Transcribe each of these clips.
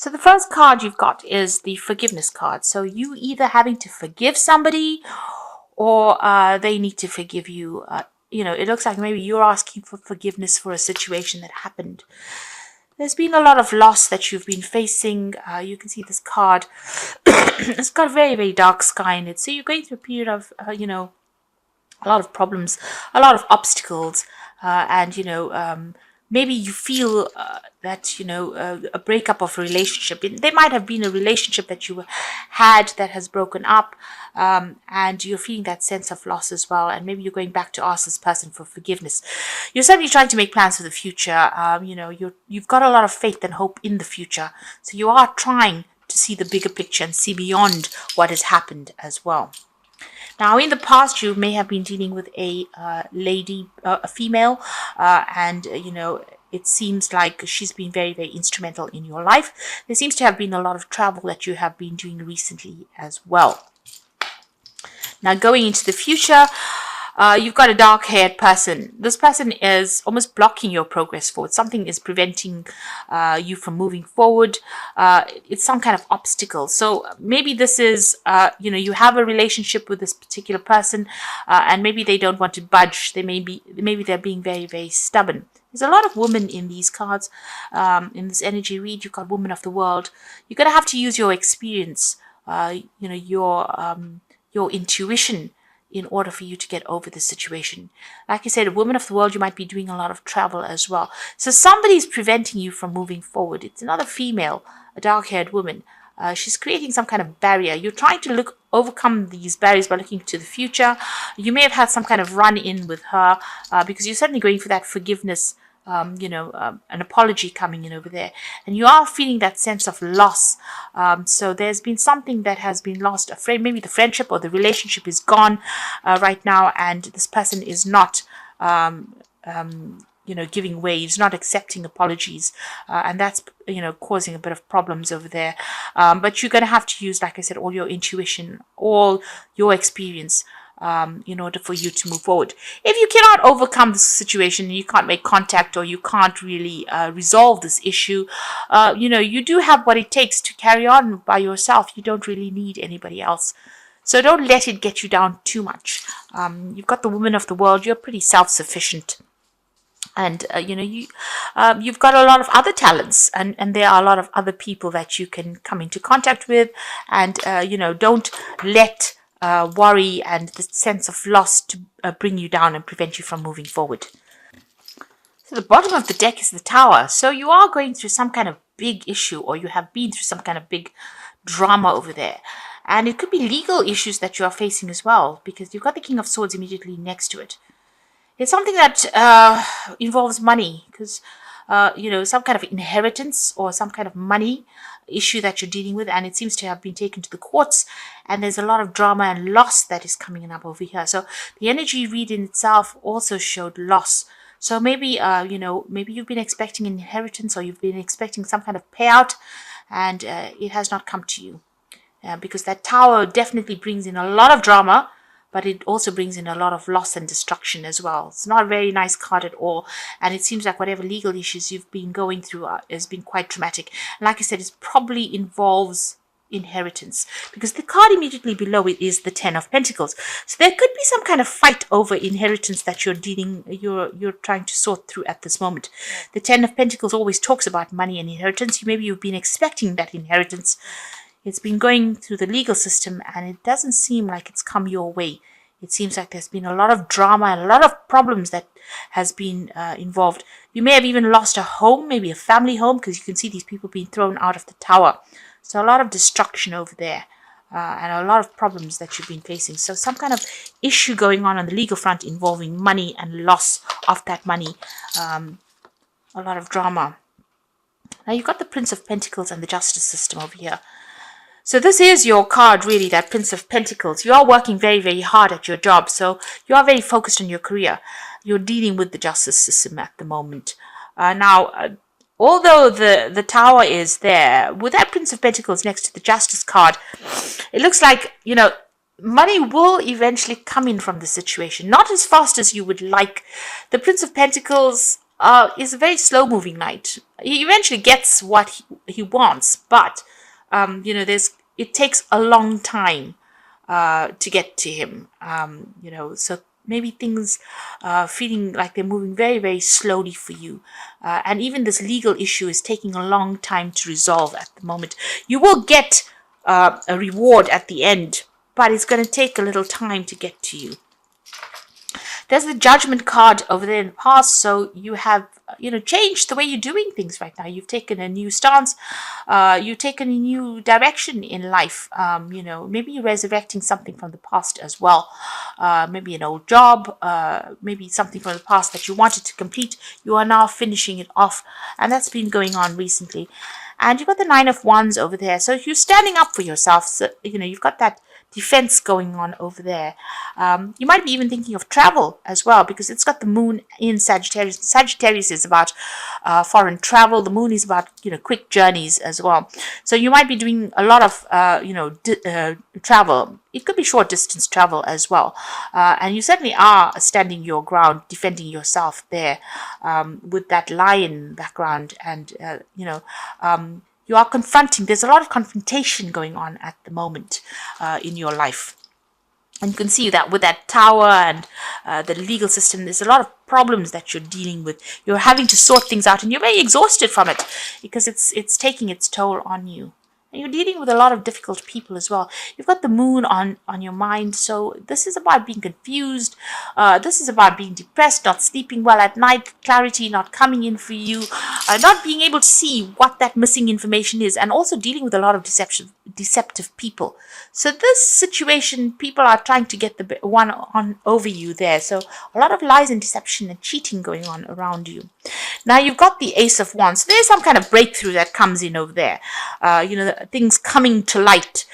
So the first card you've got is the forgiveness card. So you either having to forgive somebody or they need to forgive you. It looks like maybe you're asking for forgiveness for a situation that happened. There's been a lot of loss that you've been facing. You can see this card. It's got a very, very dark sky in it. So you're going through a period of, a lot of problems, a lot of obstacles, and maybe you feel that a breakup of a relationship. There might have been a relationship that you had that has broken up, and you're feeling that sense of loss as well. And maybe you're going back to ask this person for forgiveness. You're certainly trying to make plans for the future. You've got a lot of faith and hope in the future, so you are trying to see the bigger picture and see beyond what has happened as well. Now, in the past, you may have been dealing with a lady, a female, and it seems like she's been very, very instrumental in your life. There seems to have been a lot of travel that you have been doing recently as well. Now, going into the future, you've got a dark-haired person. This person is almost blocking your progress forward. Something is preventing you from moving forward. It's some kind of obstacle. So maybe this is, you have a relationship with this particular person, and maybe they don't want to budge. Maybe they're being very, very stubborn. There's a lot of women in these cards. In this energy read, you've got woman of the world. You're going to have to use your experience, your intuition, in order for you to get over this situation. Like I said, a woman of the world, you might be doing a lot of travel as well. So somebody's preventing you from moving forward. It's another female, a dark-haired woman. She's creating some kind of barrier. You're trying to overcome these barriers by looking to the future. You may have had some kind of run-in with her because you're certainly going for that forgiveness, an apology coming in over there. And you are feeling that sense of loss. So there's been something that has been lost. Maybe the friendship or the relationship is gone right now, and this person is not, giving way. He's not accepting apologies. And that's, causing a bit of problems over there. But you're going to have to use, like I said, all your intuition, all your experience, in order for you to move forward. If you cannot overcome this situation, you can't make contact, or you can't really resolve this issue, you do have what it takes to carry on by yourself. You don't really need anybody else. So don't let it get you down too much. You've got the woman of the world. You're pretty self-sufficient. And, you've got a lot of other talents, and there are a lot of other people that you can come into contact with. And, don't let worry and the sense of loss to bring you down and prevent you from moving forward. So the bottom of the deck is the Tower. So you are going through some kind of big issue, or you have been through some kind of big drama over there. And it could be legal issues that you are facing as well, because you've got the King of Swords immediately next to it. It's something that involves money, because some kind of inheritance or some kind of money issue that you're dealing with, and it seems to have been taken to the courts, and there's a lot of drama and loss that is coming up over here. So the energy read in itself also showed loss. So maybe maybe you've been expecting an inheritance, or you've been expecting some kind of payout, and it has not come to you, because that Tower definitely brings in a lot of drama, but it also brings in a lot of loss and destruction as well. It's not a very nice card at all. And it seems like whatever legal issues you've been going through has been quite traumatic. And like I said, it probably involves inheritance, because the card immediately below it is the Ten of Pentacles. So there could be some kind of fight over inheritance that you're trying to sort through at this moment. The Ten of Pentacles always talks about money and inheritance. Maybe you've been expecting that inheritance. It's been going through the legal system, and it doesn't seem like it's come your way. It seems like there's been a lot of drama and a lot of problems that has been involved. You may have even lost a home, maybe a family home, because you can see these people being thrown out of the Tower. So a lot of destruction over there, and a lot of problems that you've been facing. So some kind of issue going on the legal front involving money and loss of that money. A lot of drama. Now you've got the Prince of Pentacles and the Justice System over here. So this is your card, really, that Prince of Pentacles. You are working very, very hard at your job. So you are very focused on your career. You're dealing with the justice system at the moment. Although the Tower is there, with that Prince of Pentacles next to the Justice card, it looks like, money will eventually come in from the situation. Not as fast as you would like. The Prince of Pentacles is a very slow moving knight. He eventually gets what he wants, but it takes a long time to get to him. So maybe things feeling like they're moving very, very slowly for you. And even this legal issue is taking a long time to resolve at the moment. You will get a reward at the end, but it's going to take a little time to get to you. There's the judgment card over there in the past, so you have changed the way you're doing things right now. You've taken a new stance, you've taken a new direction in life. Maybe you're resurrecting something from the past as well. Maybe an old job, maybe something from the past that you wanted to complete. You are now finishing it off, and that's been going on recently. And you've got the Nine of Wands over there, so you're standing up for yourself. So you've got that defense going on over there. You might be even thinking of travel as well, because it's got the moon in Sagittarius. Sagittarius is about foreign travel. The moon is about quick journeys as well. So you might be doing a lot of travel. It could be short distance travel as well, and you certainly are standing your ground, defending yourself there with that lion background, and you are confronting. There's a lot of confrontation going on at the moment in your life. And you can see that with that tower and the legal system, there's a lot of problems that you're dealing with. You're having to sort things out, and you're very exhausted from it because it's taking its toll on you. And you're dealing with a lot of difficult people as well. You've got the moon on your mind, so this is about being confused. This is about being depressed, not sleeping well at night, clarity not coming in for you, not being able to see what that missing information is, and also dealing with a lot of deceptive people. So this situation, people are trying to get the one on over you there. So a lot of lies and deception and cheating going on around you. Now you've got the Ace of Wands. So there's some kind of breakthrough that comes in over there. Things coming to light.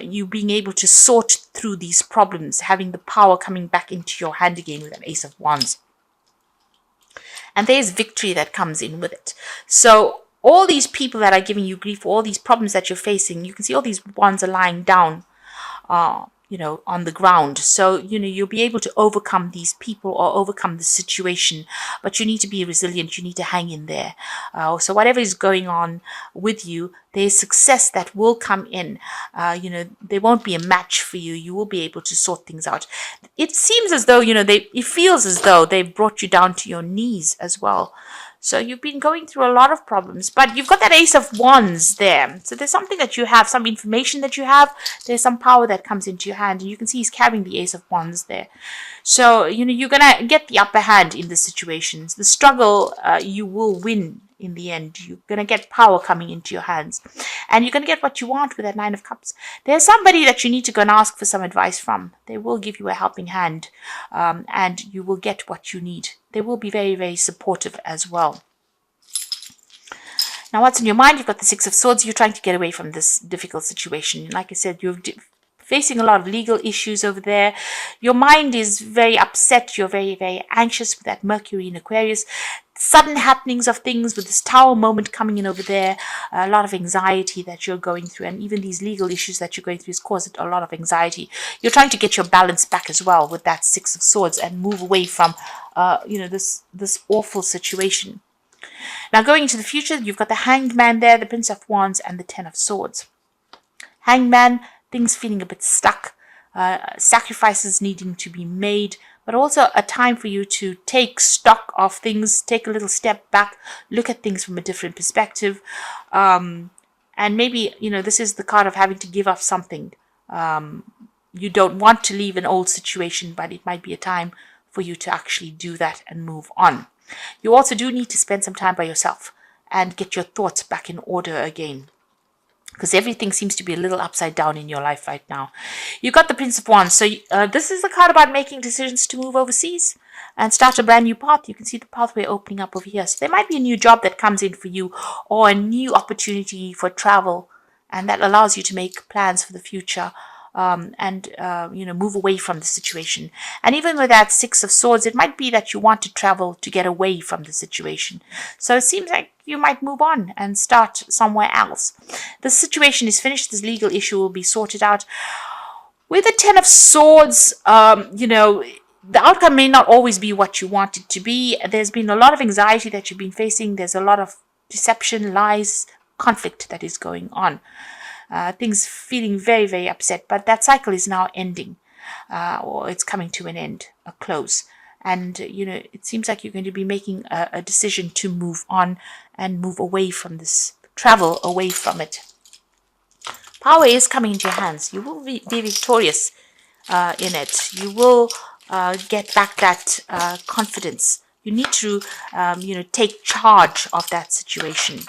You being able to sort through these problems, having the power coming back into your hand again with an Ace of Wands. And there's victory that comes in with it. So all these people that are giving you grief, all these problems that you're facing, you can see all these wands are lying down, on the ground. So, you'll be able to overcome these people or overcome the situation, but you need to be resilient. You need to hang in there. So whatever is going on with you, there's success that will come in. There won't be a match for you. You will be able to sort things out. It seems as though, it feels as though they've brought you down to your knees as well. So you've been going through a lot of problems, but you've got that Ace of Wands there. So there's something that you have, some information that you have. There's some power that comes into your hand, and you can see he's carrying the Ace of Wands there. So, you're going to get the upper hand in the situations. The struggle, you will win in the end. You're going to get power coming into your hands, and you're going to get what you want with that Nine of Cups. There's somebody that you need to go and ask for some advice from. They will give you a helping hand, and you will get what you need. They will be very, very supportive as well. Now, what's in your mind? You've got the Six of Swords. You're trying to get away from this difficult situation. Like I said, you're facing a lot of legal issues over there. Your mind is very upset. You're very, very anxious with that Mercury in Aquarius. Sudden happenings of things with this Tower moment coming in over there. A lot of anxiety that you're going through, and even these legal issues that you're going through has caused a lot of anxiety. You're trying to get your balance back as well with that Six of Swords and move away from this awful situation. Now, going into the future, you've got the Hanged Man there, the Prince of Wands, and the Ten of Swords. Hanged Man, things feeling a bit stuck, sacrifices needing to be made, but also a time for you to take stock of things, take a little step back, look at things from a different perspective. And maybe, this is the card of having to give up something. You don't want to leave an old situation, but it might be a time for you to actually do that and move on. You also do need to spend some time by yourself and get your thoughts back in order again, because everything seems to be a little upside down in your life right now. You got the Prince of Wands. So this is the card about making decisions to move overseas and start a brand new path. You can see the pathway opening up over here. So there might be a new job that comes in for you, or a new opportunity for travel, and that allows you to make plans for the future. Move away from the situation. And even with that Six of Swords, it might be that you want to travel to get away from the situation. So it seems like you might move on and start somewhere else. The situation is finished. This legal issue will be sorted out. With the Ten of Swords, the outcome may not always be what you want it to be. There's been a lot of anxiety that you've been facing. There's a lot of deception, lies, conflict that is going on. Things feeling very, very upset. But that cycle is now ending, or it's coming to an end, a close. And, it seems like you're going to be making a decision to move on and move away from this, travel away from it. Power is coming into your hands. You will be victorious in it. You will get back that confidence. You need to, take charge of that situation.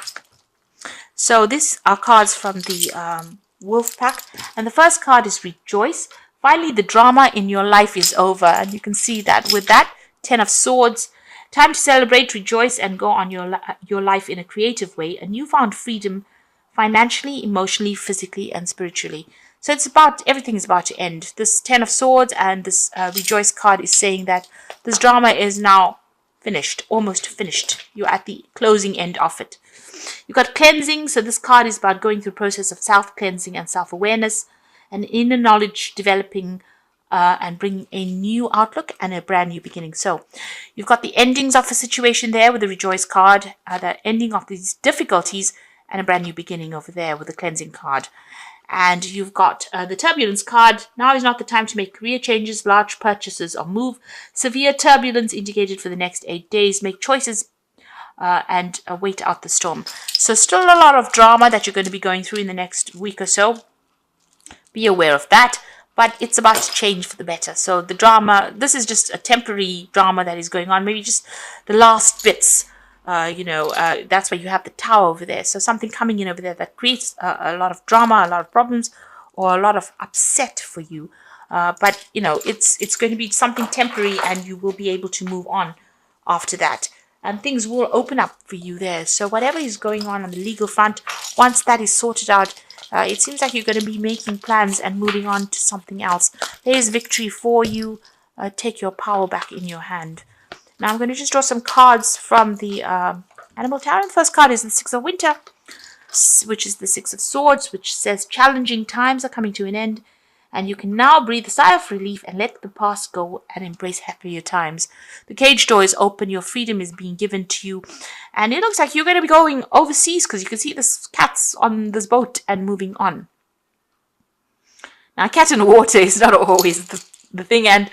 So these are cards from the Wolf Pack. And the first card is Rejoice. Finally, the drama in your life is over. And you can see that with that 10 of Swords. Time to celebrate, rejoice, and go on your life in a creative way. A newfound freedom financially, emotionally, physically, and spiritually. So it's everything is about to end. This 10 of Swords and this Rejoice card is saying that this drama is now finished, almost finished. You're at the closing end of it. You've got Cleansing. So this card is about going through a process of self-cleansing and self-awareness and inner knowledge developing and bringing a new outlook and a brand new beginning. So you've got the endings of a situation there with the Rejoice card, the ending of these difficulties and a brand new beginning over there with the Cleansing card. And you've got the Turbulence card. Now is not the time to make career changes, large purchases, or move. Severe turbulence indicated for the next 8 days. Make choices and wait out the storm. So still a lot of drama that you're going to be going through in the next week or so. Be aware of that. But it's about to change for the better. So the drama, this is just a temporary drama that is going on. Maybe just the last bits. That's why you have the Tower over there. So something coming in over there that creates a lot of drama, a lot of problems, or a lot of upset for you. But it's going to be something temporary, and you will be able to move on after that. And things will open up for you there. So whatever is going on the legal front, once that is sorted out, it seems like you're going to be making plans and moving on to something else. There is victory for you. Take your power back in your hand. Now I'm going to just draw some cards from the Animal Tarot. The first card is the Six of Winter, which is the Six of Swords, which says challenging times are coming to an end, and you can now breathe a sigh of relief and let the past go and embrace happier times. The cage door is open. Your freedom is being given to you, and it looks like you're going to be going overseas because you can see the cats on this boat and moving on. Now, cat in the water is not always the thing, and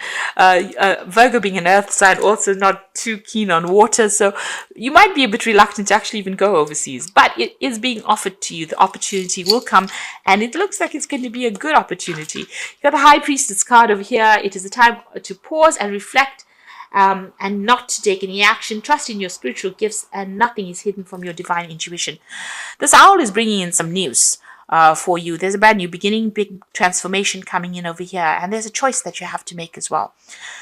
Virgo being an earth sign, also not too keen on water, so you might be a bit reluctant to actually even go overseas, but it is being offered to you. The opportunity will come, and it looks like it's going to be a good opportunity. You've got the High Priestess card over here. It is a time to pause and reflect, and not to take any action. Trust in your spiritual gifts, and nothing is hidden from your divine intuition. This owl is bringing in some news for you. There's a brand new beginning, big transformation coming in over here, and there's a choice that you have to make as well.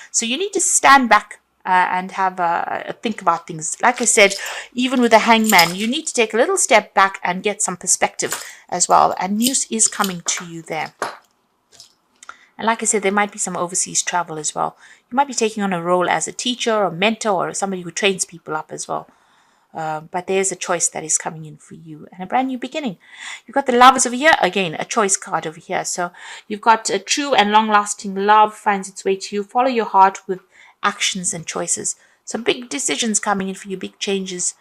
So you need to stand back and have a think about things. Like I said, even with the Hangman, you need to take a little step back and get some perspective as well, and news is coming to you there. And like I said, there might be some overseas travel as well. You might be taking on a role as a teacher or mentor or somebody who trains people up as well. But there's a choice that is coming in for you and a brand new beginning. You've got the Lovers over here. Again, a choice card over here. So you've got a true and long-lasting love finds its way to you. Follow your heart with actions and choices. Some big decisions coming in for you, big changes.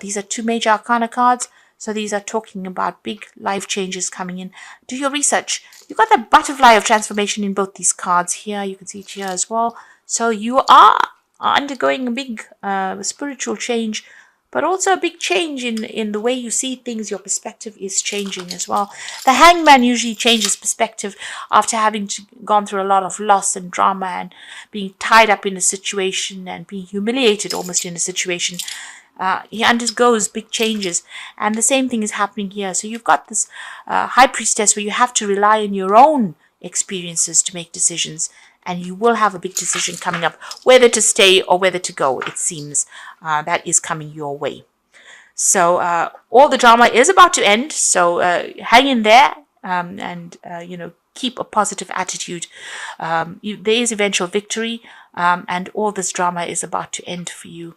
These are two major arcana cards. So these are talking about big life changes coming in. Do your research. You've got the Butterfly of Transformation in both these cards here. You can see it here as well. So you are undergoing a big spiritual change, but also a big change in the way you see things. Your perspective is changing as well. The Hangman usually changes perspective after having gone through a lot of loss and drama and being tied up in a situation and being humiliated almost in a situation. He undergoes big changes, and the same thing is happening here. So you've got this High Priestess where you have to rely on your own experiences to make decisions, and you will have a big decision coming up, whether to stay or whether to go. It seems that is coming your way. So all the drama is about to end. So hang in there, and keep a positive attitude. There is eventual victory, and all this drama is about to end for you.